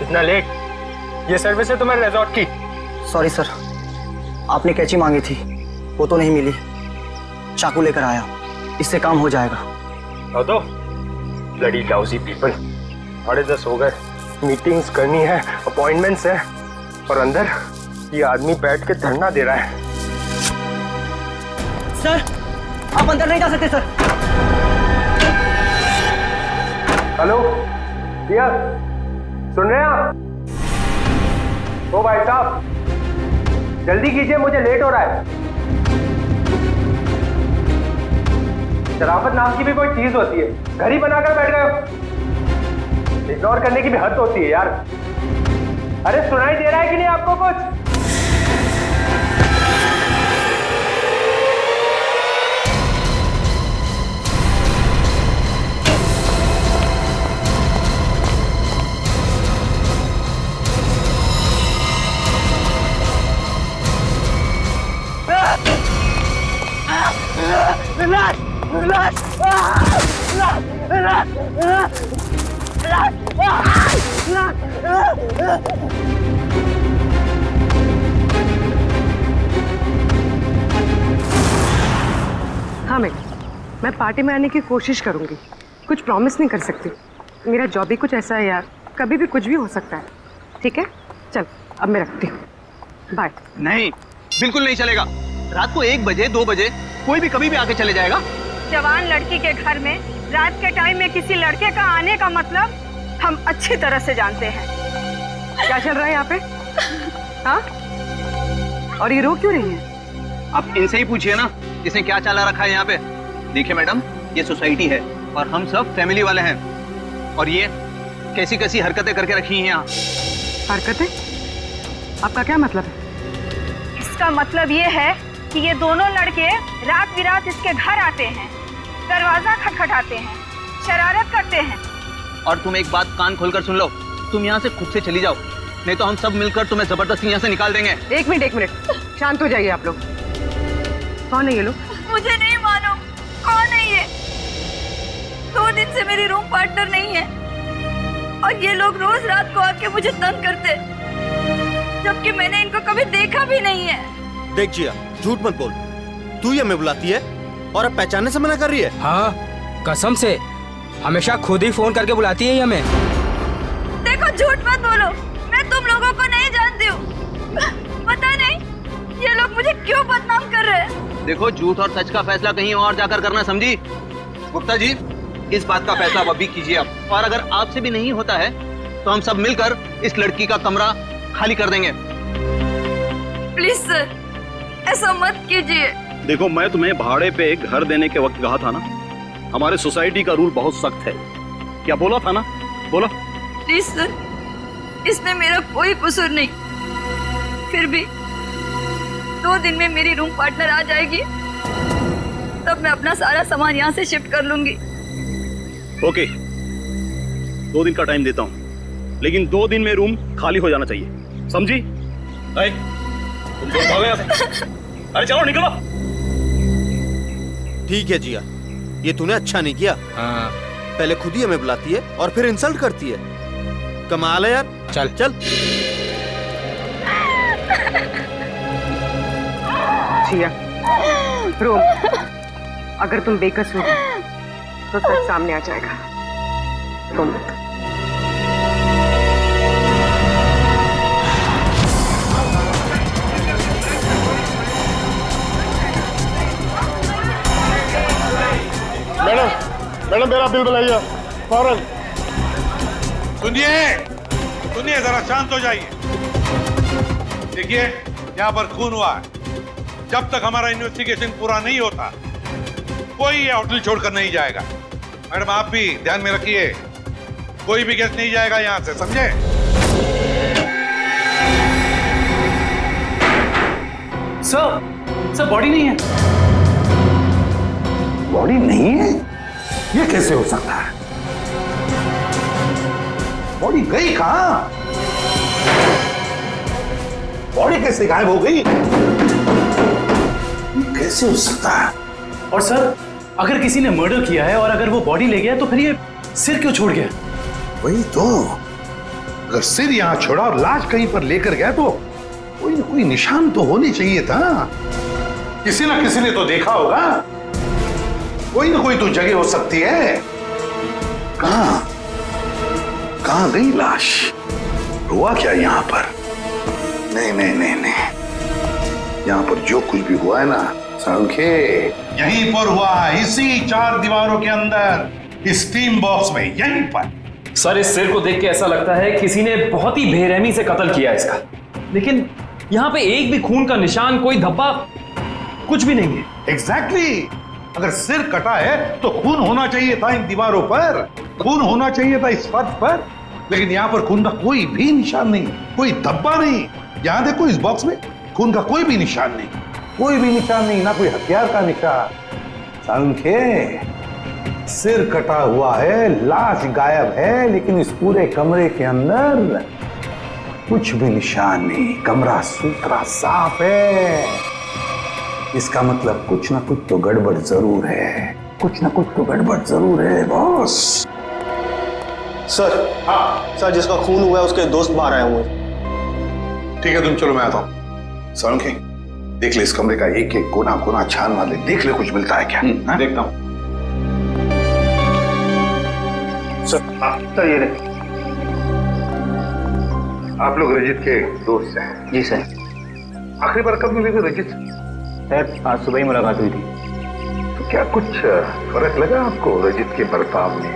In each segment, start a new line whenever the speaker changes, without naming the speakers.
इतना लेट? ये सर्विस है तुम्हारे रिजॉर्ट की?
सॉरी सर, आपने कैंची मांगी थी, वो तो नहीं मिली। चाकू लेकर आया, इससे काम हो जाएगा।
तो ब्लडी लाउजी पीपल। 10:30 हो गए, मीटिंग्स करनी है, अपॉइंटमेंट्स है, और अंदर ये आदमी बैठ के धरना दे रहा है।
सर, आप अंदर नहीं जा सकते सर।
हेलो डियर, सुन रहे हैं आप? ओ भाई साहब, जल्दी कीजिए, मुझे लेट हो रहा है। शराफत नाम की भी कोई चीज होती है, घर ही बनाकर बैठ गए हो। इग्नोर करने की भी हद होती है यार। अरे सुनाई दे रहा है कि नहीं आपको कुछ?
हाँ मैं पार्टी में आने की कोशिश करूंगी। कुछ प्रॉमिस नहीं कर सकती, मेरा जॉब ही कुछ ऐसा है यार, कभी भी कुछ भी हो सकता है। ठीक है, चल अब मैं रखती हूँ, बाय।
नहीं, बिल्कुल नहीं चलेगा। रात को 1 बजे 2 बजे कोई भी कभी भी आके चले जाएगा।
जवान लड़की के घर में रात के टाइम में किसी लड़के का आने का मतलब हम अच्छी तरह से जानते हैं। क्या चल रहा है यहाँ पे? हाँ? और ये रो क्यों रही है?
आप इनसे ही पूछिए ना, इसने क्या चाला रखा है यहाँ पे। देखिए मैडम, ये सोसाइटी है और हम सब फैमिली वाले हैं, और ये कैसी कैसी हरकतें करके रखी हैं यहाँ।
हरकतें? आपका क्या मतलब है? इसका मतलब ये है कि ये दोनों लड़के रात बिरात इसके घर आते हैं, दरवाजा खटखटाते हैं, शरारत करते हैं।
और तुम एक बात कान खोलकर सुन लो, तुम यहाँ से खुद से चली जाओ, नहीं तो हम सब मिलकर तुम्हें जबरदस्ती यहाँ से निकाल देंगे।
एक मिनट, शांत हो जाइए आप लोग। कौन है ये लोग?
मुझे नहीं मालूम कौन है ये। 2 दिन से मेरी रूम पार्टनर नहीं है, और ये लोग रोज रात को आके मुझे तंग करते, जबकि मैंने इनको कभी देखा भी नहीं है।
देख जिया, झूठ मत बोल। तू ये हमें बुलाती है और अब पहचानने से मना कर रही है?
हाँ, कसम से हमेशा खुद ही फोन करके बुलाती है हमें।
देखो, झूठ मत बोलो, मैं तुम लोगों को नहीं जानती हूँ। पता नहीं ये लोग मुझे क्यों बदनाम कर रहे हैं।
देखो, झूठ और सच का फैसला कहीं और जाकर करना, समझी? गुप्ता जी, इस बात का फैसला अब अभी कीजिए आप, और अगर आपसे भी नहीं होता है तो हम सब मिलकर इस लड़की का कमरा खाली कर देंगे।
प्लीज सर, ऐसा मत कीजिए।
देखो, मैं तुम्हें भाड़े पे घर देने के वक्त कहा था ना, हमारे सोसाइटी का रूल बहुत सख्त है। क्या बोला था ना? बोला।
प्लीज सर, इसमें मेरा कोई कसूर नहीं। फिर भी 2 दिन में मेरी रूम पार्टनर आ जाएगी, तब मैं अपना सारा सामान यहाँ से शिफ्ट कर लूंगी।
ओके, 2 दिन का टाइम देता हूँ, लेकिन 2 दिन में रूम खाली हो जाना चाहिए, समझी? तुम दोनों भागो यहाँ से। अरे चलो निकलो।
ठीक है जिया, ये तूने अच्छा नहीं किया।
हाँ।
पहले खुद ही हमें बुलाती है और फिर इंसल्ट करती है। कमाल है यार।
चल
चल।
जिया, रोम, अगर तुम बेकसूर हो तो सच सामने आ जाएगा। रोम मत।
मैडम मेरा बिल बनाइए फौरन।
सुनिए जरा शांत हो जाइए। देखिए, यहाँ पर खून हुआ है, जब तक हमारा इन्वेस्टिगेशन पूरा नहीं होता कोई ये होटल छोड़कर नहीं जाएगा। मैडम आप भी ध्यान में रखिए, कोई भी गेस्ट नहीं जाएगा यहाँ से, समझे?
सर बॉडी नहीं है।
बॉडी नहीं है? ये कैसे हो सकता है? बॉडी गई कहां? बॉडी कैसे गायब हो गई? कैसे हो सकता है?
और सर, अगर किसी ने मर्डर किया है और अगर वो बॉडी ले गया तो फिर ये सिर क्यों छोड़ गया?
वही तो, अगर सिर यहाँ छोड़ा और लाश कहीं पर लेकर गया तो कोई ना कोई निशान तो होनी चाहिए था। किसी ना किसी ने तो देखा होगा। कोई ना कोई तो जगह हो सकती है। कहां गई लाश? हुआ क्या यहाँ पर? नहीं नहीं नहीं नहीं, यहाँ पर जो कुछ भी हुआ है ना सांखे, यहीं पर हुआ, इसी 4 दीवारों के अंदर, स्टीम बॉक्स में, यहीं पर।
सर इस सिर को देख के ऐसा लगता है किसी ने बहुत ही बेरहमी से कत्ल किया इसका, लेकिन यहाँ पे एक भी खून का निशान, कोई धब्बा, कुछ भी नहीं है।
एग्जैक्टली। अगर सिर कटा है तो खून होना चाहिए था इन दीवारों पर, खून होना चाहिए था इस फर्श पर, लेकिन यहाँ पर खून का कोई भी निशान नहीं, कोई धब्बा नहीं। यहाँ देखो इस बॉक्स में खून का कोई भी निशान नहीं, कोई भी निशान नहीं, ना कोई हथियार का निशान। सांखे, सिर कटा हुआ है, लाश गायब है, लेकिन इस पूरे कमरे के अंदर कुछ भी निशान नहीं, कमरा सुथरा साफ है। इसका मतलब कुछ ना कुछ तो गड़बड़ जरूर है, कुछ ना कुछ तो गड़बड़ जरूर है बॉस।
सर, हाँ सर, जिसका खून हुआ है उसके दोस्त बाहर आए हुए।
ठीक है, तुम चलो, मैं आता हूं। सांखे, देख ले इस कमरे का एक एक कोना कोना छान मार ले, देख ले कुछ मिलता है क्या। देखता हूं।
सर ये रहे।
आप लोग रजित के दोस्त हैं?
जी सर।
आखिरी बार कब मिले थे रजित?
सर आज सुबह ही मुलाकात हुई थी।
तो क्या कुछ फर्क लगा आपको रजित के बर्ताव में?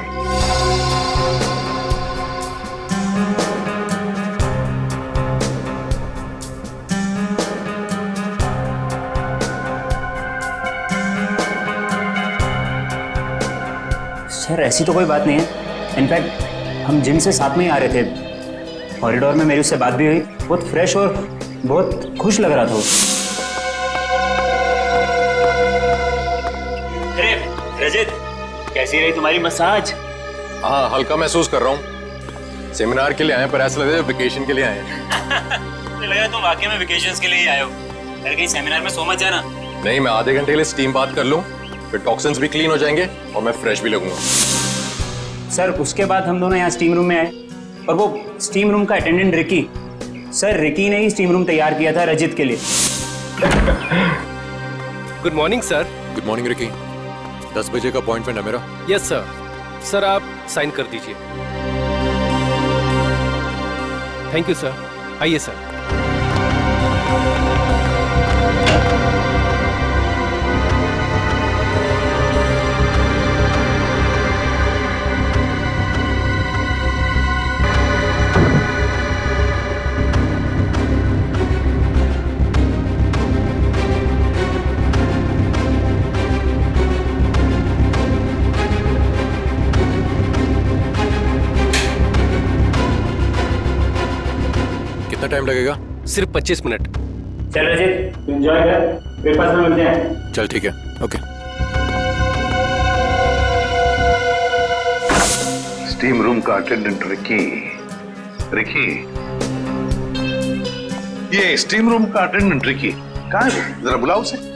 सर ऐसी तो कोई बात नहीं है। इनफैक्ट हम जिम से साथ में ही आ रहे थे, कॉरिडोर में मेरी उससे बात भी हुई, बहुत फ्रेश और बहुत खुश लग रहा था। अरे रजत, कैसी रही तुम्हारी मसाज?
हाँ, हल्का महसूस कर रहा हूँ। सेमिनार के लिए आए पर ऐसा लग रहा है वेकेशन के लिए आए
मुझे लगा तुम वाकई में वेकेशंस के लिए ही आए हो। अरे कहीं सेमिनार में सो मत जाना।
नहीं, मैं आधे घंटे के लिए स्टीम बात कर लूँ, फिर टॉक्सिन्स भी क्लीन हो जाएंगे और मैं फ्रेश भी लगूंगा।
सर उसके बाद हम दोनों यहाँ स्टीम रूम में आए और वो स्टीम रूम का अटेंडेंट रिकी, सर रिकी ने ही स्टीम रूम तैयार किया था रजित के लिए।
Good morning sir.
Good morning Ricky. 10 बजे का अपॉइंटमेंट है मेरा।
Yes sir. सर आप साइन कर दीजिए। Thank you sir. आइए सर।
टाइम लगेगा?
सिर्फ 25 मिनट।
चल रजित, एंजॉय कर, ब्रेकफास्ट में मिलते हैं।
चल ठीक है, ओके।
स्टीम रूम का अटेंडेंट रिकी। रिकी, ये स्टीम रूम का अटेंडेंट रिकी कहाँ है? जरा बुलाओ उसे।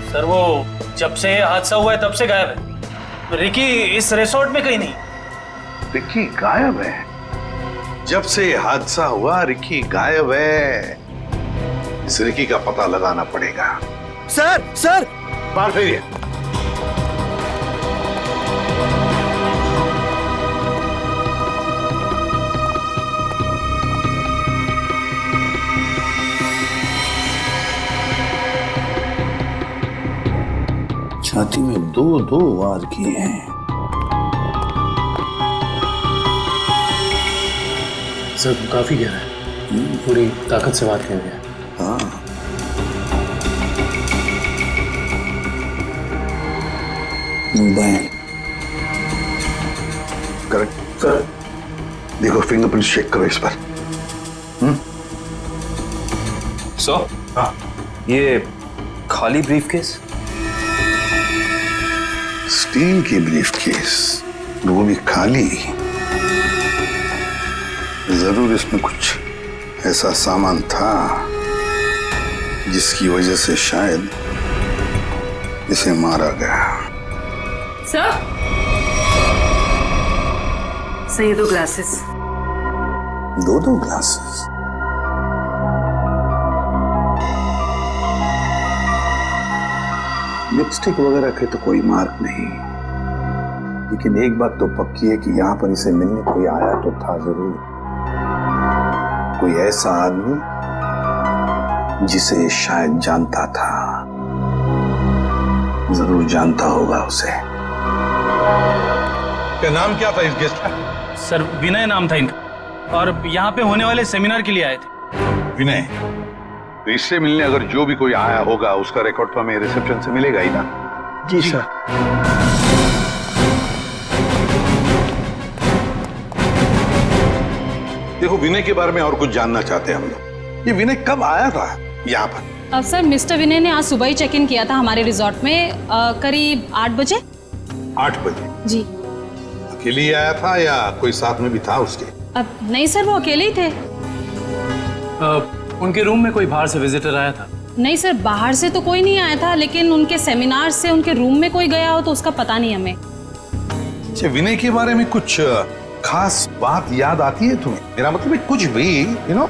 सर वो जब से हादसा हुआ है तब से गायब है। रिकी इस रिसोर्ट में कहीं नहीं।
रिकी गायब है? जब से हादसा हुआ रिकी गायब है। इस रिकी का पता लगाना पड़ेगा।
सर
बाहर फेरिए। छाती में 2 वार किए हैं।
सर काफी गहरा है, पूरी ताकत से वार किया गया।
हाँ, करेक्ट सर। देखो फिंगरप्रिंट चेक करो इस पर।
सो ये खाली ब्रीफकेस?
स्टील की ब्रीफकेस, वो भी खाली।
जरूर इसमें कुछ ऐसा सामान था जिसकी वजह से शायद इसे मारा गया।
सर ये 2 ग्लासेस।
2 ग्लासेस? लिपस्टिक वगैरह के तो कोई मार्क नहीं, लेकिन एक बात तो पक्की है कि यहाँ पर इसे मिलने कोई आया तो था जरूर। कोई ऐसा आदमी जिसे शायद जानता था, जरूर जानता होगा उसे।
क्या नाम क्या था इस गेस्ट का?
सर विनय नाम था इनका, और यहाँ पे होने वाले सेमिनार के लिए आए थे।
विनय, तो इससे मिलने अगर जो भी कोई आया होगा उसका रिकॉर्ड तो हमें रिसेप्शन से मिलेगा ही ना?
जी सर।
देखो, विनय के बारे में और कुछ जानना चाहते हैं हम लोग। ये विनय कब आया था यहाँ पर?
सर मिस्टर विनय ने आज सुबह ही चेक इन किया था हमारे रिजॉर्ट में, करीब 8 बजे।
8 बजे?
जी।
अकेले ही आया था या कोई साथ में भी था उसके?
अब नहीं सर, वो अकेले ही थे।
उनके रूम में कोई बाहर से विजिटर आया था?
नहीं सर, बाहर से तो कोई नहीं आया था, लेकिन उनके सेमिनार से उनके रूम में कोई गया हो तो उसका पता नहीं हमें।
अच्छा, विनय के बारे में कुछ खास बात याद आती है तुम्हें? मेरा मतलब है कुछ भी, यू नो।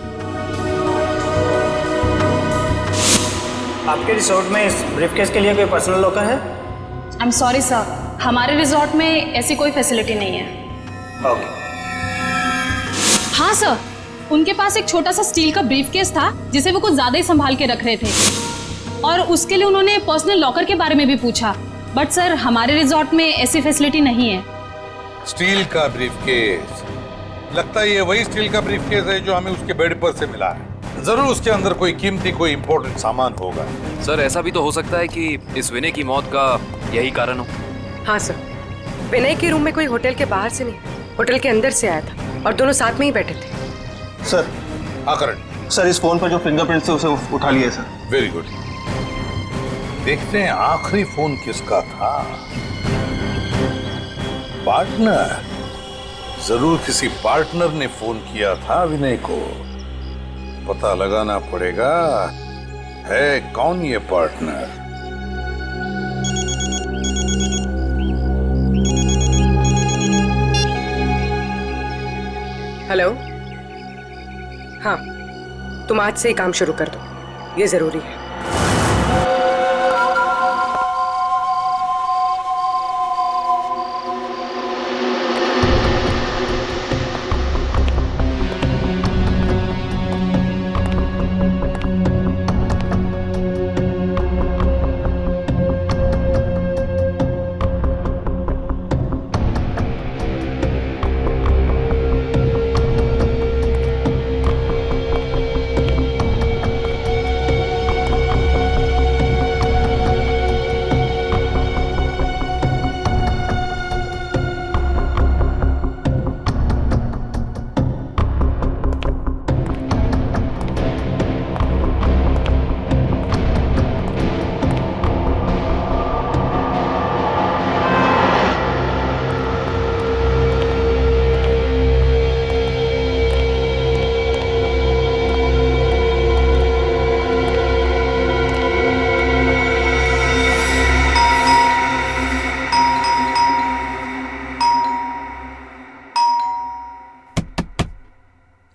आपके रिसोर्ट में इस ब्रीफकेस के लिए कोई पर्सनल लॉकर है?
आई एम सॉरी सर, हमारे रिजॉर्ट में ऐसी कोई फैसिलिटी नहीं है।
ओके।
हाँ सर, उनके पास एक छोटा सा स्टील का ब्रीफकेस था जिसे वो कुछ ज्यादा ही संभाल के रख रहे थे, और उसके लिए उन्होंने पर्सनल लॉकर के बारे में भी पूछा, बट सर हमारे रिजॉर्ट में ऐसी फैसिलिटी नहीं है।
स्टील का ब्रीफकेस? लगता है ये वही स्टील का ब्रीफकेस है जो हमें उसके बेड पर से मिला है। जरूर उसके अंदर कोई कीमती, कोई इंपॉर्टेंट सामान होगा।
सर ऐसा भी तो हो सकता है कि इस विनय की मौत का यही कारण हो।
हाँ सर, विनय के रूम में कोई होटल के बाहर से नहीं, होटल के अंदर से आया था और दोनों साथ में ही बैठे थे।
सर।
हाँ करण।
सर इस फोन पर जो फिंगरप्रिंट थे उसे उठा लिया सर।
Very good. देखते हैं आखिरी फोन किसका था। पार्टनर, जरूर किसी पार्टनर ने फोन किया था विनय को। पता लगाना पड़ेगा है कौन ये पार्टनर।
हेलो। हाँ, तुम आज से ही काम शुरू कर दो, ये जरूरी है।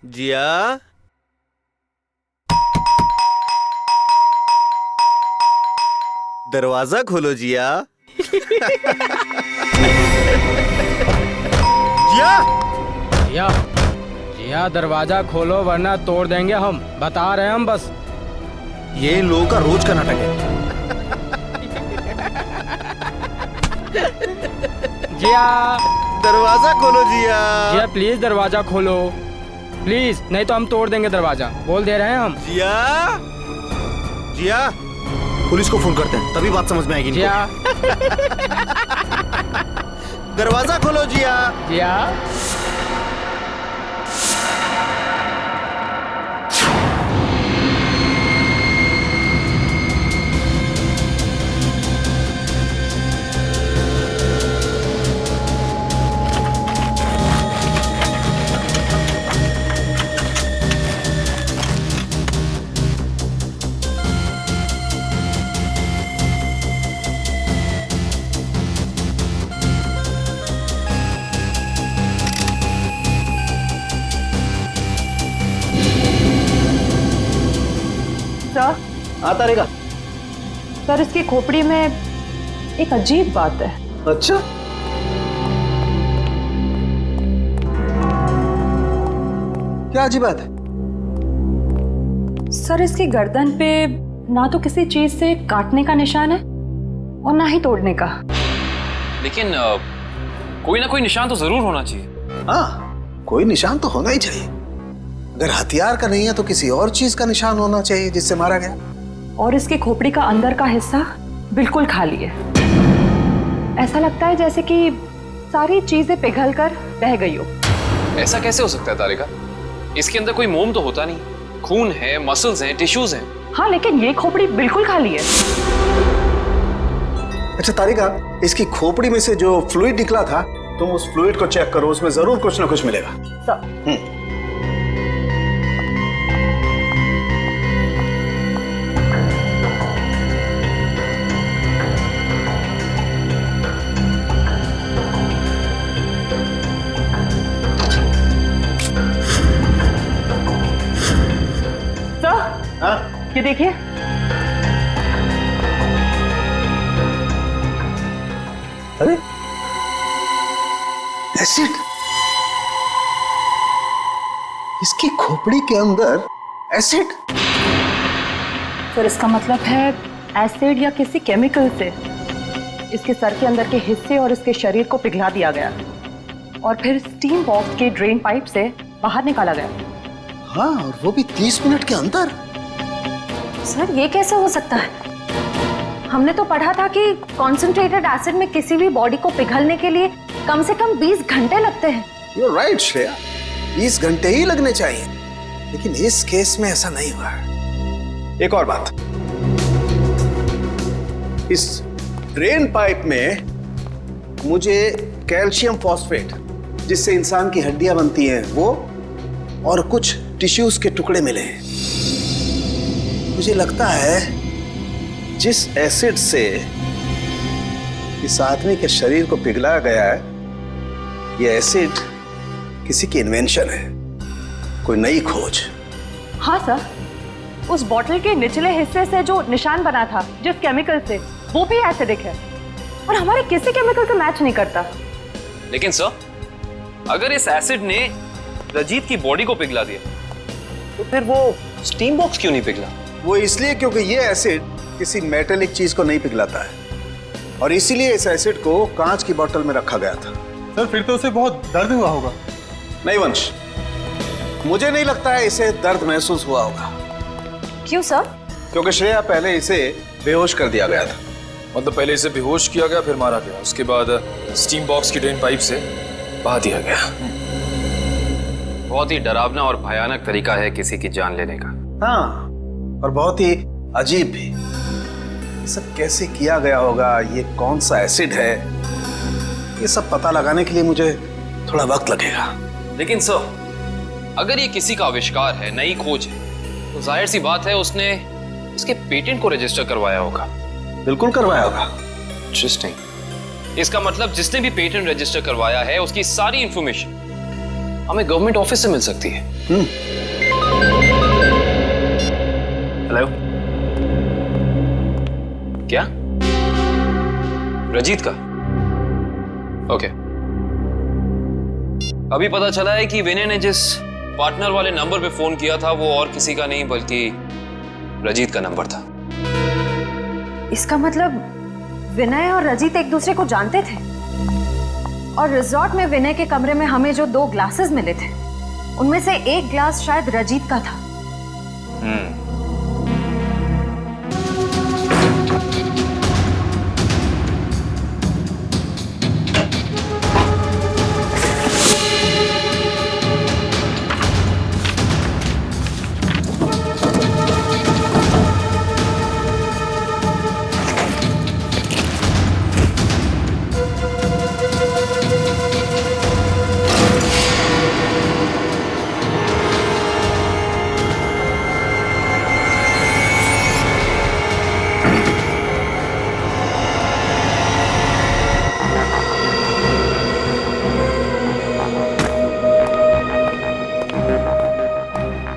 जिया, दरवाजा खोलो जिया। जिया,
जिया दरवाजा खोलो वरना तोड़ देंगे हम, बता रहे हैं हम बस।
ये इन लोगों का रोज का नाटक है।
जिया,
दरवाजा खोलो जिया।
जिया प्लीज दरवाजा खोलो प्लीज, नहीं तो हम तोड़ देंगे दरवाजा, बोल दे रहे हैं हम।
जिया, जिया, पुलिस को फोन करते हैं तभी बात समझ में आएगी।
जिया,
दरवाजा खोलो जिया।
जिया,
आता रहेगा।
सर इसकी खोपड़ी में एक अजीब बात है।
अच्छा, क्या अजीब बात है?
सर इसकी गर्दन पे ना तो किसी चीज से काटने का निशान है और ना ही तोड़ने का।
लेकिन कोई ना कोई निशान तो जरूर होना चाहिए।
हाँ, कोई निशान तो होना ही चाहिए। अगर हथियार का नहीं है तो किसी और चीज का निशान होना चाहिए जिससे मारा गया।
और इसकी खोपड़ी का अंदर का हिस्सा बिल्कुल खाली है। ऐसा लगता है जैसे कि सारी चीजें पिघल कर बह गई हो।
ऐसा कैसे हो सकता है तारिका? इसके अंदर कोई मोम तो होता नहीं। खून है, मसल्स हैं, टिश्यूज हैं।
हाँ, लेकिन ये खोपड़ी बिल्कुल खाली है।
अच्छा तारिका, इसकी खोपड़ी में से जो फ्लूइड निकला था, तुम उस फ्लूइड को चेक करो, उसमें जरूर कुछ ना कुछ मिलेगा।
सर ये देखिए,
अरे एसिड, इसकी खोपड़ी के अंदर एसिड।
सर इसका मतलब है एसिड या किसी केमिकल से इसके सर के अंदर के हिस्से और इसके शरीर को पिघला दिया गया और फिर स्टीम बॉक्स के ड्रेन पाइप से बाहर निकाला गया।
हाँ, और वो भी 30 मिनट के अंदर।
सर ये कैसे हो सकता है? हमने तो पढ़ा था कि कॉन्सेंट्रेटेड एसिड में किसी भी बॉडी को पिघलने के लिए कम से कम 20 घंटे लगते हैं।
You're right, श्रेया, 20 घंटे ही लगने चाहिए, लेकिन इस केस में ऐसा नहीं हुआ। एक और बात, इस ड्रेन पाइप में मुझे कैल्शियम फॉस्फेट, जिससे इंसान की हड्डियां बनती हैं, वो और कुछ टिश्यूज के टुकड़े मिले हैं। मुझे लगता है जिस एसिड से इस आदमी के शरीर को पिघलाया गया है, यह एसिड किसी की इन्वेंशन है, कोई नई खोज।
हाँ सर, उस बॉटल के निचले हिस्से से जो निशान बना था जिस केमिकल से, वो भी एसिडिक है और हमारे किसी केमिकल से मैच नहीं करता।
लेकिन सर, अगर इस एसिड ने रजीत की बॉडी को पिघला दिया तो फिर वो स्टीम बॉक्स क्यों नहीं पिघला?
वो इसलिए क्योंकि ये एसिड किसी मेटेलिक चीज को नहीं पिघलाता है और इसीलिए इस एसिड को कांच की बोतल में रखा गया था।
सर फिर तो उसे बहुत दर्द हुआ होगा।
नहीं वंश, मुझे नहीं लगता है इसे दर्द महसूस हुआ होगा।
क्यों सर?
क्योंकि श्रेया पहले इसे बेहोश कर दिया गया था।
मतलब पहले इसे बेहोश किया गया, फिर मारा गया, उसके बाद स्टीम बॉक्स की ड्रेन पाइप से बहा दिया गया।
बहुत ही डरावना और भयानक तरीका है किसी की जान लेने का।
हाँ, और बहुत ही अजीब भी। सब कैसे किया गया होगा, ये कौन सा एसिड है, ये सब पता लगाने के लिए मुझे थोड़ा वक्त लगेगा।
लेकिन सर, अगर ये किसी का आविष्कार है, नई खोज है, तो जाहिर सी बात है उसने उसके पेटेंट को रजिस्टर करवाया होगा।
बिल्कुल करवाया होगा।
इंटरेस्टिंग। इसका मतलब जिसने भी पेटेंट रजिस्टर करवाया है उसकी सारी इंफॉर्मेशन हमें गवर्नमेंट ऑफिस से मिल सकती है। हेलो, क्या? रजीत का? ओके। अभी पता चला है कि विनय ने जिस पार्टनर वाले नंबर पे फोन किया था वो और किसी का नहीं बल्कि रजीत का नंबर था।
इसका मतलब विनय और रजीत एक दूसरे को जानते थे और रिजॉर्ट में विनय के कमरे में हमें जो 2 ग्लासेस मिले थे उनमें से एक ग्लास शायद रजीत का था।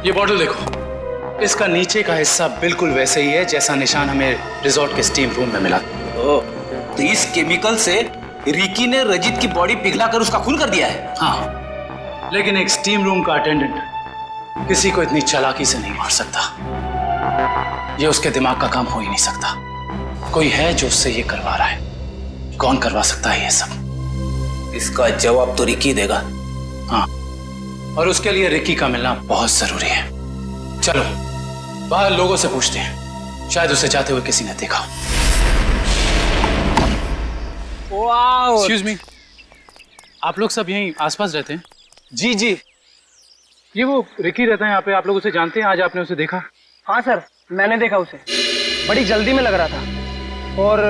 ये बॉटल देखो,
इसका नीचे का हिस्सा बिल्कुल वैसे ही है जैसा निशान हमें रिजॉर्ट के स्टीम रूम में मिला।
तो इस केमिकल से रिकी ने रजित की बॉडी पिघलाकर उसका खून कर दिया है?
हाँ, लेकिन एक स्टीम रूम का अटेंडेंट किसी को इतनी चालाकी से नहीं मार सकता। ये उसके दिमाग का काम हो ही नहीं सकता। कोई है जो उससे ये करवा रहा है। कौन करवा सकता है ये सब?
इसका जवाब तो रिकी देगा।
हाँ, और उसके लिए रिकी का मिलना बहुत जरूरी है। चलो बाहर लोगों से पूछते हैं, शायद उसे जाते हुए किसी ने देखा। एक्सक्यूज मी, आप लोग सब यहीं आसपास रहते हैं?
जी जी।
ये वो रिकी रहता है यहाँ पे, आप लोग उसे जानते हैं? आज आपने उसे देखा?
हाँ सर, मैंने देखा उसे। बड़ी जल्दी में लग रहा था और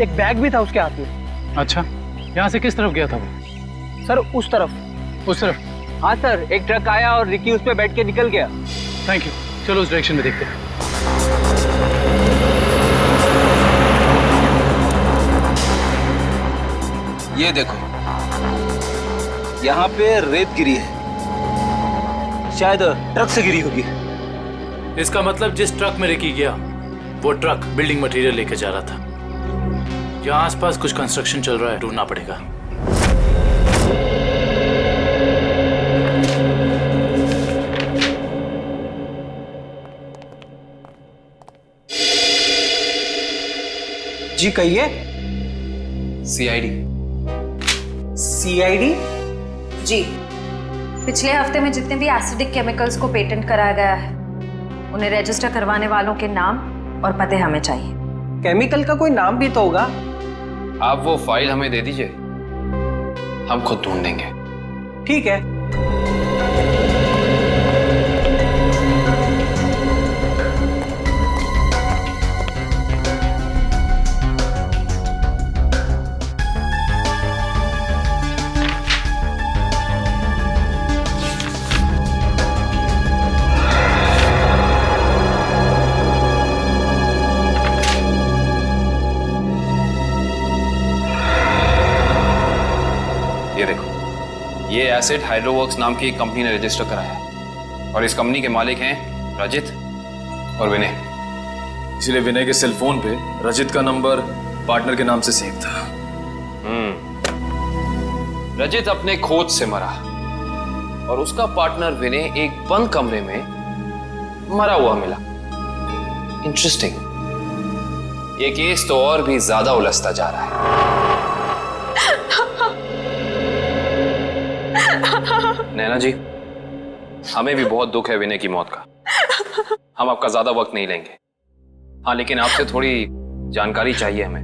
एक बैग भी था उसके हाथ में।
अच्छा, यहाँ से किस तरफ गया था वो?
सर उस तरफ।
उस तरफ?
हाँ सर, एक ट्रक आया और रिकी उस पर बैठ के निकल गया।
थैंक यू, चलो उस डायरेक्शन में देखते हैं।
ये देखो, यहाँ पे रेत गिरी है, शायद ट्रक से गिरी होगी।
इसका मतलब जिस ट्रक में रिकी गया वो ट्रक बिल्डिंग मटेरियल लेके जा रहा था। यहाँ आसपास कुछ कंस्ट्रक्शन चल रहा है, ढूंढना पड़ेगा।
जी कहिए।
सीआईडी।
सीआईडी?
जी, पिछले हफ्ते में जितने भी एसिडिक केमिकल्स को पेटेंट कराया गया है उन्हें रजिस्टर करवाने वालों के नाम और पते हमें चाहिए।
केमिकल का कोई नाम भी तो होगा।
आप वो फाइल हमें दे दीजिए, हम खुद ढूंढेंगे।
ठीक है।
ये देखो, ये एसिड हाइड्रोवर्क्स नाम की एक कंपनी ने रजिस्टर कराया है और इस कंपनी के मालिक हैं रजित और विनय।
इसलिए विनय के सेल फोन पे रजित का नंबर पार्टनर के नाम से सेव था।
रजित अपने खोज से मरा और उसका पार्टनर विनय एक बंद कमरे में मरा हुआ मिला। इंटरेस्टिंग। ये केस तो और भी ज्यादा उलझता जा रहा है। नैना जी, हमें भी बहुत दुख है विनय की मौत का। हम आपका ज्यादा वक्त नहीं लेंगे। हाँ, लेकिन आपसे थोड़ी जानकारी चाहिए हमें।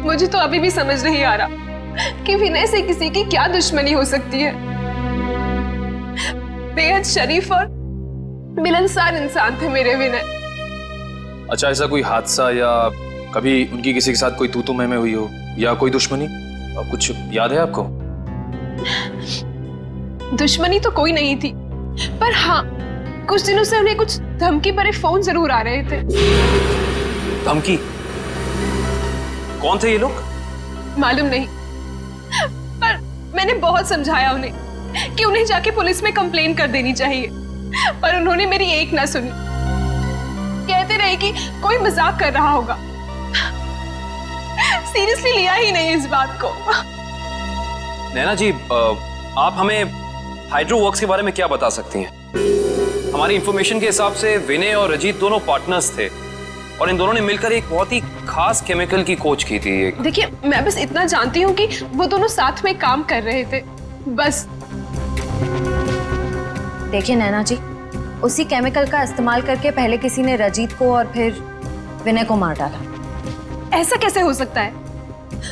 मुझे तो अभी भी समझ नहीं आ रहा कि विनय से किसी की क्या दुश्मनी हो सकती है। बेहद शरीफ और मिलनसार इंसान थे मेरे विनय।
अच्छा, ऐसा कोई हादसा या कभी उनकी किसी के साथ कोई तू तू मैं हुई हो या कोई दुश्मनी, कुछ याद है आपको?
दुश्मनी तो कोई नहीं थी, पर हाँ कुछ दिनों से उन्हें कुछ धमकी भरे फोन जरूर आ रहे थे।
धमकी? कौन थे ये लोग?
मालूम नहीं, पर मैंने बहुत समझाया उन्हें कि उन्हें जाके पुलिस में कंप्लेन कर देनी चाहिए, पर उन्होंने मेरी एक ना सुनी। कहते रहे कि कोई मजाक कर रहा होगा। सीरियसली लिया ही नहीं इस बात को।
नैना जी, आप हमें हाइड्रोवर्क्स के बारे में क्या बता सकती हैं? हमारी इंफॉर्मेशन के हिसाब से विनय और रजीत दोनों पार्टनर्स थे और इन दोनों ने मिलकर एक बहुत ही खास केमिकल की खोज की थी।
देखिए, मैं बस इतना जानती हूँ कि वो दोनों साथ में काम कर रहे थे, बस।
देखिए नैना जी, उसी केमिकल का इस्तेमाल करके पहले किसी ने रजीत को और फिर विनय को मार डाला।
ऐसा कैसे हो सकता है?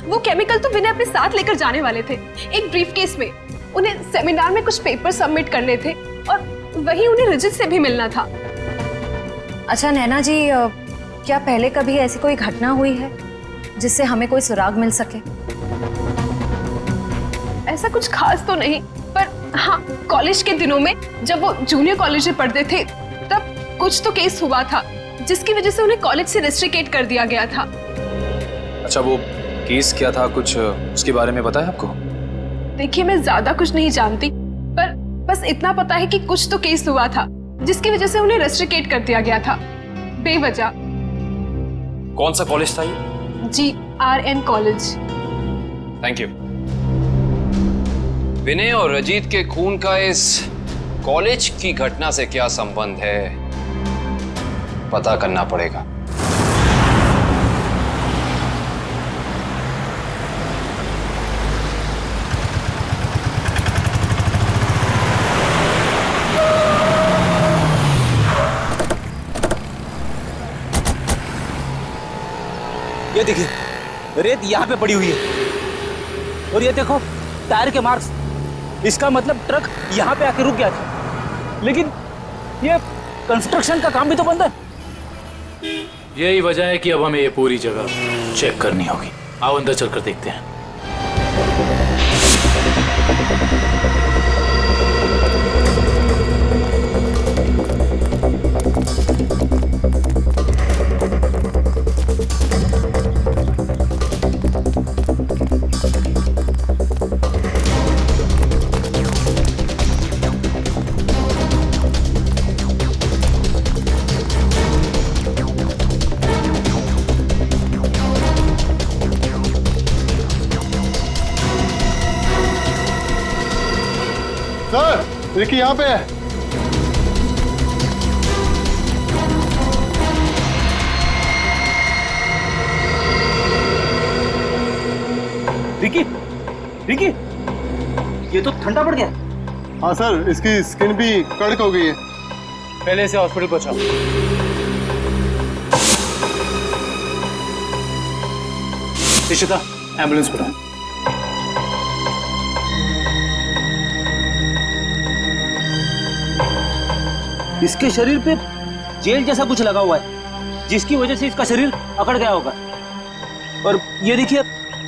वो केमिकल तो विनय अपने साथ लेकर जाने वाले थे एक ब्रीफकेस में। उन्हें सेमिनार में कुछ पेपर सबमिट करने थे और वही उन्हें रजित से भी मिलना था।
अच्छा नैना जी, क्या पहले कभी ऐसी कोई घटना हुई है जिससे हमें कोई सुराग मिल सके?
ऐसा कुछ खास तो नहीं, पर हाँ कॉलेज के दिनों में जब वो जूनियर कॉलेज में पढ़ते थे तब कुछ तो केस हुआ था जिसकी वजह से उन्हें कॉलेज से रेस्ट्रिकेट कर दिया गया था।
अच्छा, वो केस क्या था, कुछ उसके बारे में पता है आपको?
देखिए, मैं ज्यादा कुछ नहीं जानती, पर बस इतना पता है कि कुछ तो केस हुआ था जिसकी वजह से उन्हें रेस्ट्रिकेट कर दिया गया था बेवजह।
कौन सा कॉलेज था ये?
GRN college.
Thank you. Vinay और रजीत के खून का इस कॉलेज की घटना से क्या संबंध है, पता करना पड़ेगा।
ये देखिए, रेत यहाँ पे पड़ी हुई है और ये देखो टायर के मार्क्स। इसका मतलब ट्रक यहाँ पे आके रुक गया था, लेकिन ये कंस्ट्रक्शन का काम भी तो बंद है।
यही वजह है कि अब हमें ये पूरी जगह चेक करनी होगी। आओ अंदर चलकर देखते हैं।
सर, रिकी यहाँ पे है।
रिकी, रिकी, ये तो ठंडा पड़ गया।
हाँ सर, इसकी स्किन भी कड़क हो गई है।
पहले इसे हॉस्पिटल पहुंचाओ।
इशिता, एम्बुलेंस बुलाओ। इसके शरीर पे जेल जैसा कुछ लगा हुआ है, जिसकी वजह से इसका शरीर अकड़ गया होगा। और ये देखिए,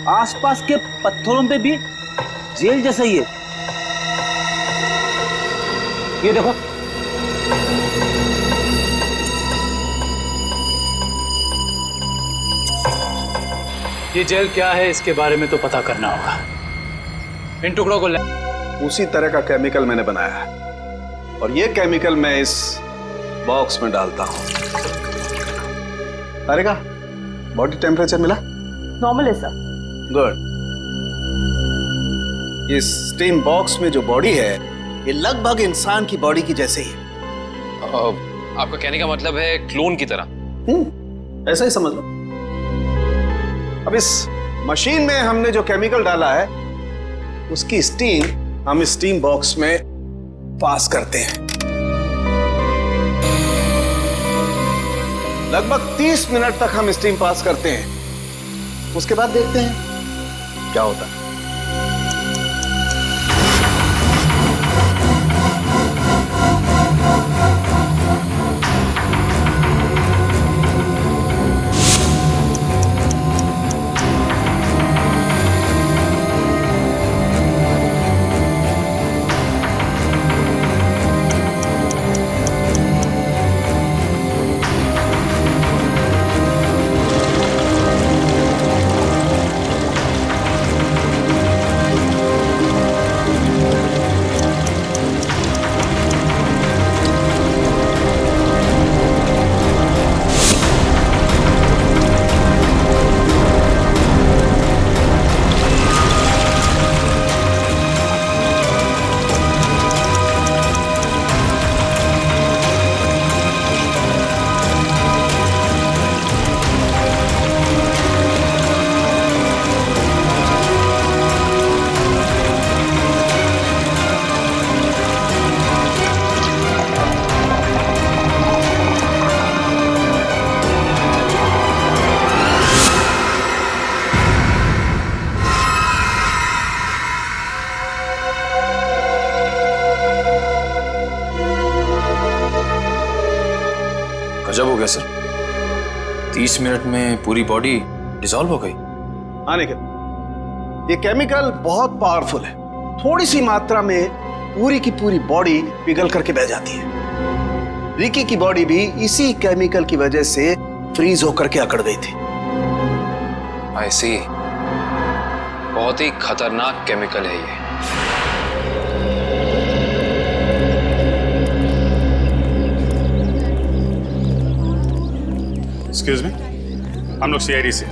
आसपास के पत्थरों पे भी जेल जैसा ही है। ये देखो,
ये जेल क्या है इसके बारे में तो पता करना होगा। इन टुकड़ों को
उसी तरह का केमिकल मैंने बनाया है और ये केमिकल मैं इस बॉक्स में डालता हूं। अरे का बॉडी टेम्परेचर मिला?
नॉर्मल है सर।
गुड। इस स्टीम बॉक्स में जो बॉडी है ये लगभग इंसान की बॉडी की जैसे ही है।
आपका कहने का मतलब है क्लोन की तरह?
ऐसा ही समझ लो। अब इस मशीन में हमने जो केमिकल डाला है उसकी स्टीम हम स्टीम बॉक्स में पास करते हैं। लगभग 30 मिनट तक हम स्टीम पास करते हैं। उसके बाद देखते हैं क्या होता है।
गजब हो गया सर, 30 मिनट में पूरी बॉडी डिसॉल्व हो गई।
हाँ निखिल, ये केमिकल बहुत पावरफुल है। थोड़ी सी मात्रा में पूरी की पूरी बॉडी पिघल करके बह जाती है। रिकी की बॉडी भी इसी केमिकल की वजह से फ्रीज होकर के अकड़ गई थी।
आई सी, बहुत ही खतरनाक केमिकल है ये।
एक्सक्यूज मी, हम लोग सीआईडी से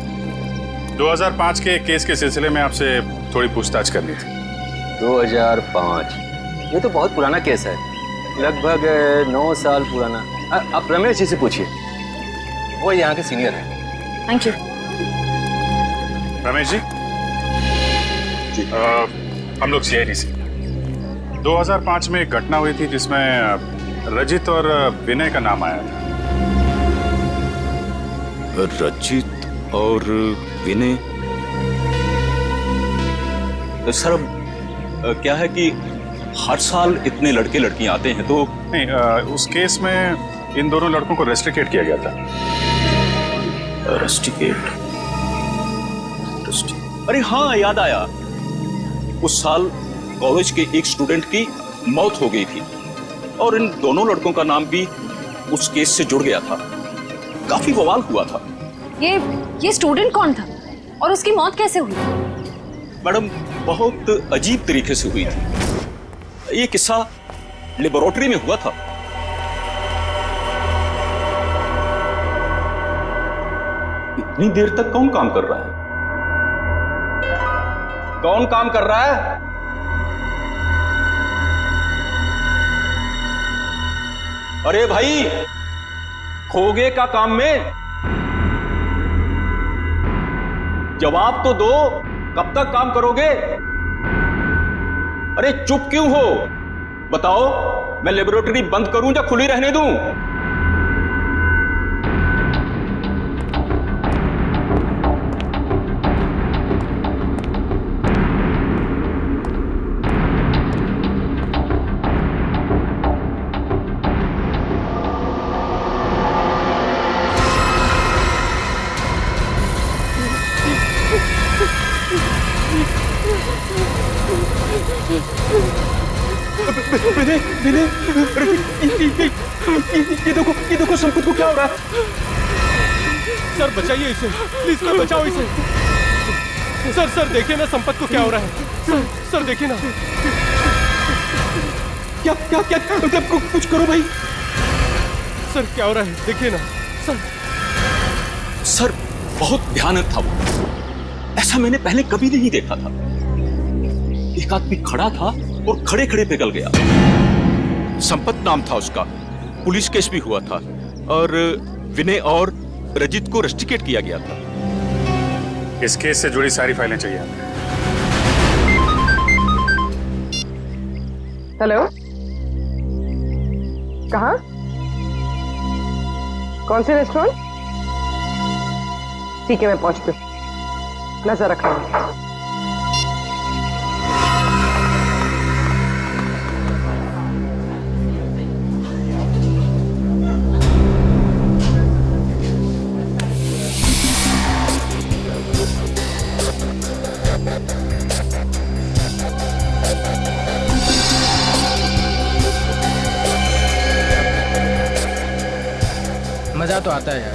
2005 के केस के सिलसिले में आपसे थोड़ी पूछताछ करनी थी।
2005? ये तो बहुत पुराना केस है, लगभग 9 साल पुराना। आप रमेश जी से पूछिए, वो यहाँ के सीनियर हैं।
Thank you.
रमेश जी, हम लोग सीआईडी से 2005 में एक घटना हुई थी जिसमें रजित और विनय का नाम आया था।
रजित और विनय? सर क्या है कि हर साल इतने लड़के लड़कियां आते हैं तो
नहीं, उस केस में इन दोनों लड़कों को रेस्ट्रिकेट किया गया था।
रेस्ट्रिकेट? अरे हाँ, याद आया, उस साल कॉलेज के एक स्टूडेंट की मौत हो गई थी और इन दोनों लड़कों का नाम भी उस केस से जुड़ गया था। काफी बवाल हुआ था।
ये स्टूडेंट कौन था और उसकी मौत कैसे हुई?
मैडम, बहुत अजीब तरीके से हुई थी। ये किस्सा लेबोरेटरी में हुआ था। इतनी देर तक कौन काम कर रहा है? कौन काम कर रहा है? अरे भाई, खोगे का काम में जवाब तो दो, कब तक काम करोगे? अरे चुप क्यों हो? बताओ, मैं लेबोरेटरी बंद करूं या खुली रहने दूं?
विनय, विनय, ये देखो संपत को क्या हो रहा है?
सर बचाइए इसे, प्लीज सर बचाओ इसे। सर देखिए ना संपत को क्या हो रहा है। सर देखिए ना।
क्या क्या क्या कुछ करो भाई।
सर क्या हो रहा है, देखिए ना
सर बहुत भयानक था वो। ऐसा मैंने पहले कभी नहीं देखा था। एक आदमी खड़ा था और खड़े खड़े पिघल गया। संपत नाम था उसका, पुलिस केस भी हुआ था और विनय और रजित को रेस्ट्रिकेट किया गया था।
इस केस से जुड़ी सारी फाइलें चाहिए।
हेलो, कहाँ? कौन से रेस्टोरेंट? ठीक है, मैं पहुंचती हूँ, नजर रखना।
मजा तो आता है यार।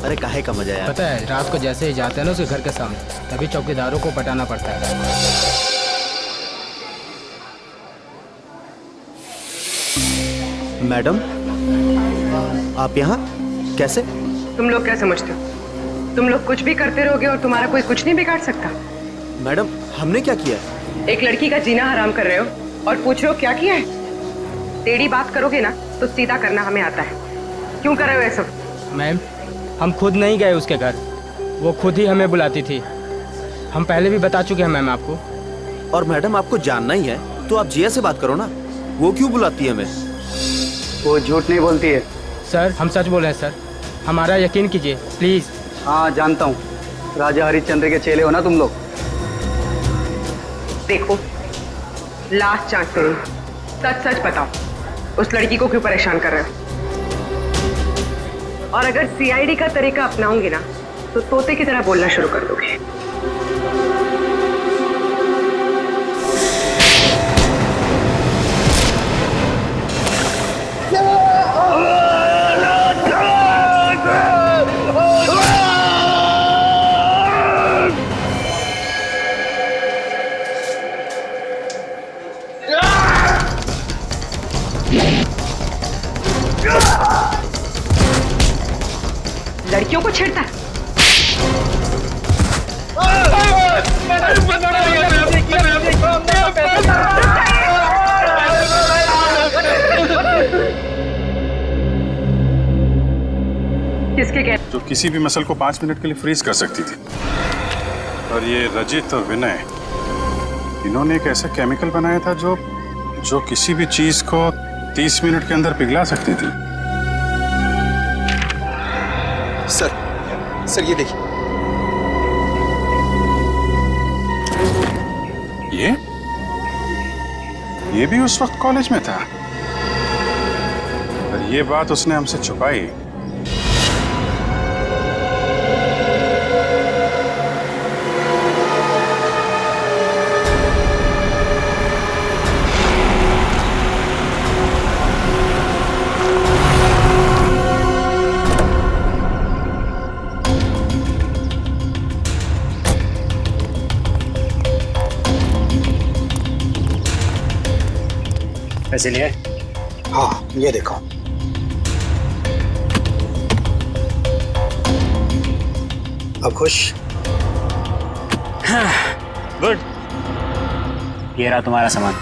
अरे काहे का मजा यार?
पता है, रात को जैसे ही जाते हैं ना उसके घर के सामने, तभी चौकीदारों को पटाना पड़ता है।
मैडम, आप यहाँ कैसे?
तुम लोग क्या समझते हो? तुम लोग कुछ भी करते रहोगे और तुम्हारा कोई कुछ नहीं बिगाड़ सकता।
मैडम, हमने क्या किया?
एक लड़की का जीना हराम कर रहे हो और पूछ रहे हो क्या किया है? टेढ़ी बात करोगे ना तो सीधा करना हमें आता है। क्यों कर रहे हो ये सब?
मैम, हम खुद नहीं गए उसके घर, वो खुद ही हमें बुलाती थी। हम पहले भी बता चुके हैं मैम आपको।
और मैडम, आपको जानना ही है तो आप जिया से बात करो ना, वो क्यों बुलाती है हमें?
वो झूठ नहीं बोलती है।
सर, हम सच बोल रहे हैं सर, हमारा यकीन कीजिए प्लीज।
हाँ जानता हूँ, राजा हरिश्चंद्र के चेले हो ना तुम लोग।
देखो, लास्ट चांस करो, सच सच बताओ, उस लड़की को क्यों परेशान कर रहे हो? और अगर सीआईडी का तरीका अपनाओगे ना तो तोते की तरह बोलना शुरू कर दोगे। लड़कियों को छेड़ता है। किसके कह
जो किसी भी मसल को 5 मिनट के लिए फ्रीज कर सकती थी। और ये रजित और विनय, इन्होंने एक ऐसा केमिकल बनाया था जो किसी भी चीज को 30 मिनट के अंदर पिघला सकती थी।
सर ये देखिए।
ये भी उस वक्त कॉलेज में था और ये बात उसने हमसे छुपाई।
पैसे लिए?
हाँ, ये देखो। अब खुश?
गुड। ये रहा तुम्हारा सामान।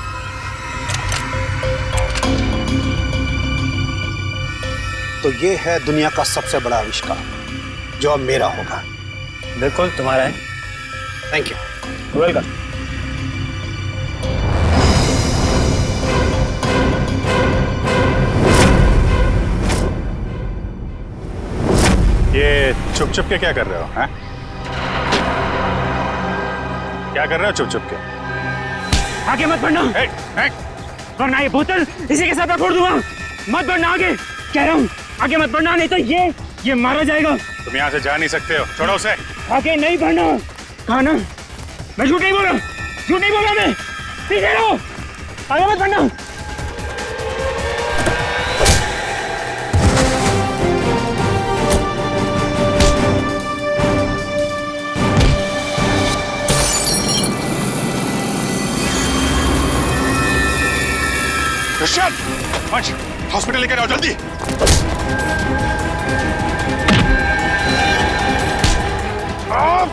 तो ये है दुनिया का सबसे बड़ा आविष्कार जो अब मेरा होगा।
बिल्कुल तुम्हारा है।
Thank you.
वेलकम।
ये छुप छुप के क्या कर रहे हो? हैं? क्या कर रहे हो छुप छुप के?
आगे मत बढ़ना, वरना ये बोतल इसी के साथ मैं फोड़ दूंगा। मत बढ़ना आगे, कह रहा हूँ आगे मत बढ़ना, नहीं तो ये मारा जाएगा।
तुम यहाँ से जा नहीं सकते हो, छोड़ो उसे।
आगे नहीं बढ़ना। कहा ना, मैं झूठ नहीं बोला, झूठ नहीं बोला मैं। पीछे रहो, आगे मत बढ़ना।
क्रिश्चियन, पंच, हॉस्पिटल लेकर आओ जल्दी।
हाँ,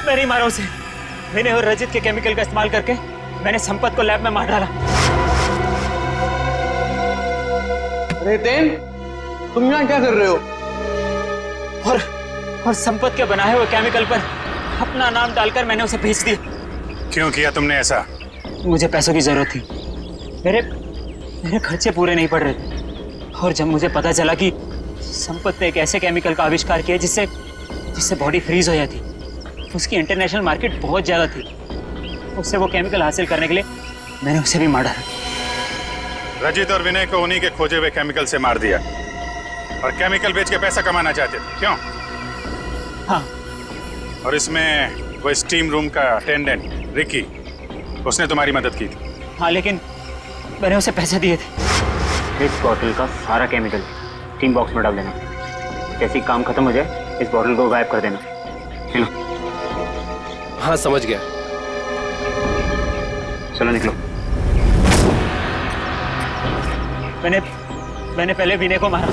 मैं नहीं मारा उसे। मैंने और रजित के केमिकल का इस्तेमाल करके मैंने संपत को लैब में मार डाला।
अरे तेन, तुम यहाँ क्या कर रहे हो?
और संपत के बनाए हुए केमिकल पर अपना नाम डालकर मैंने उसे भेज दिया।
क्यों किया तुमने ऐसा?
मुझे पैसों की जरूरत थी। मेरे खर्चे पूरे नहीं पड़ रहे थे। और जब मुझे पता चला कि संपत ने एक ऐसे केमिकल का आविष्कार किया जिससे बॉडी फ्रीज हो जाती, उसकी इंटरनेशनल मार्केट बहुत ज्यादा थी, उससे वो केमिकल हासिल करने के लिए मैंने उसे भी मार डाला।
रजित और विनय को उन्हीं के खोजे हुए केमिकल से मार दिया और केमिकल बेच के पैसा कमाना चाहते थे, क्यों?
हाँ।
और इसमें वो स्टीम रूम का अटेंडेंट रिकी, उसने तुम्हारी मदद की थी।
हाँ, लेकिन मैंने उसे पैसे दिए थे। इस बॉटल का सारा केमिकल स्टीम बॉक्स में डाल देना। जैसे ही काम खत्म हो जाए इस बॉटल को गायब कर देना। चलो।
हाँ, समझ गया।
चलो निकलो। मैंने पहले विनय को मारा।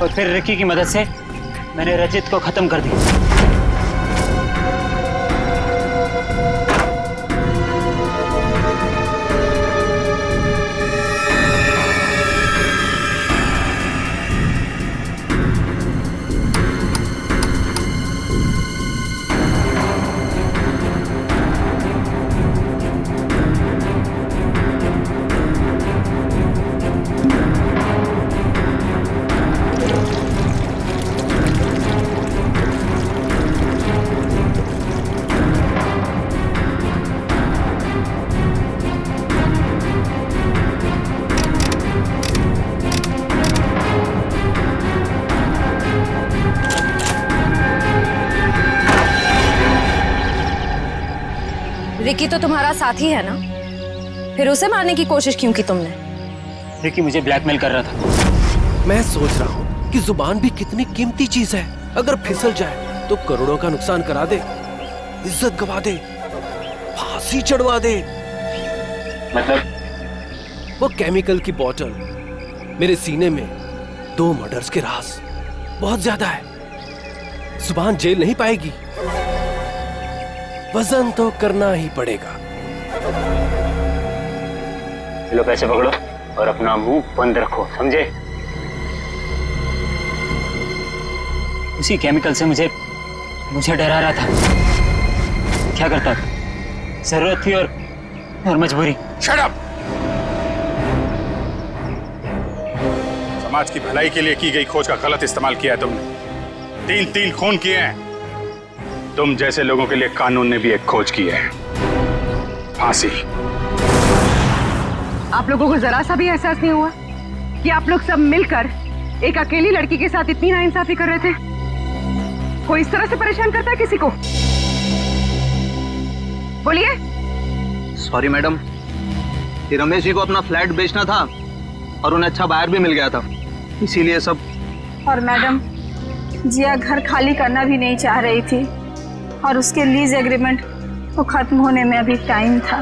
और फिर रिकी की मदद से मैंने रजित को खत्म कर दिया।
विक्की तो तुम्हारा साथी है ना, फिर उसे मारने की कोशिश क्यों की तुमने?
विक्की मुझे ब्लैकमेल कर रहा था।
मैं सोच रहा हूँ कि जुबान भी कितनी कीमती चीज है, अगर फिसल जाए तो करोड़ों का नुकसान करा दे, इज्जत गवा दे, फांसी चढ़वा दे।
मतलब?
वो केमिकल की बोतल मेरे सीने में 2 मर्डर्स के राज बहुत ज्यादा है। जुबान जेल नहीं पाएगी, वजन तो करना ही पड़ेगा।
लो पैसे पकड़ो और अपना मुंह बंद रखो, समझे? उसी केमिकल से मुझे डरा रहा था। क्या करता था? जरूरत थी और मजबूरी।
Shut up! समाज की भलाई के लिए की गई खोज का गलत इस्तेमाल किया है तुमने। 3 खून किए हैं। तुम जैसे लोगों के लिए कानून ने भी एक खोज की है, फांसी।
आप लोगों को जरा सा भी एहसास नहीं हुआ कि आप लोग सब मिलकर एक अकेली लड़की के साथ इतनी नाइंसाफी कर रहे थे? कोई इस तरह से परेशान करता है किसी को? बोलिए।
सॉरी मैडम, ये रमेश जी को अपना फ्लैट बेचना था और उन्हें अच्छा बायर भी मिल गया था, इसीलिए सब।
और मैडम, जिया घर खाली करना भी नहीं चाह रही थी और उसके लीज एग्रीमेंट को खत्म होने में अभी टाइम था।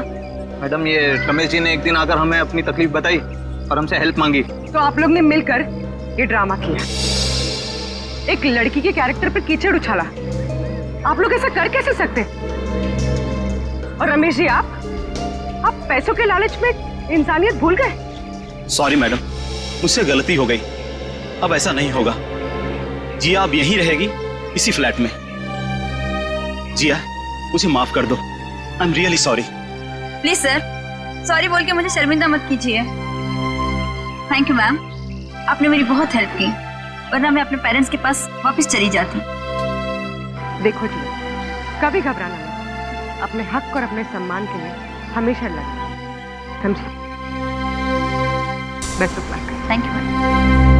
मैडम, ये रमेश जी ने एक दिन आकर हमें अपनी तकलीफ बताई और हमसे हेल्प मांगी।
तो आप लोग ने मिलकर ये ड्रामा किया, एक लड़की के कैरेक्टर पर कीचड़ उछाला। आप लोग ऐसा कर कैसे सकते? और रमेश जी, आप पैसों के लालच में इंसानियत भूल गए।
सॉरी मैडम, मुझसे गलती हो गई, अब ऐसा नहीं होगा। जिया अब यहीं रहेगी, इसी फ्लैट में। जिया, मुझे माफ कर दो, I am really sorry.
Please sir, sorry बोल के मुझे शर्मिंदा मत कीजिए। थैंक यू मैम, आपने मेरी बहुत हेल्प की, वरना मैं अपने पेरेंट्स के पास वापस चली जाती।
देखो जी, कभी घबराना नहीं, अपने हक और अपने सम्मान के लिए हमेशा लड़ना, समझे? Best of luck.
Thank you ma'am.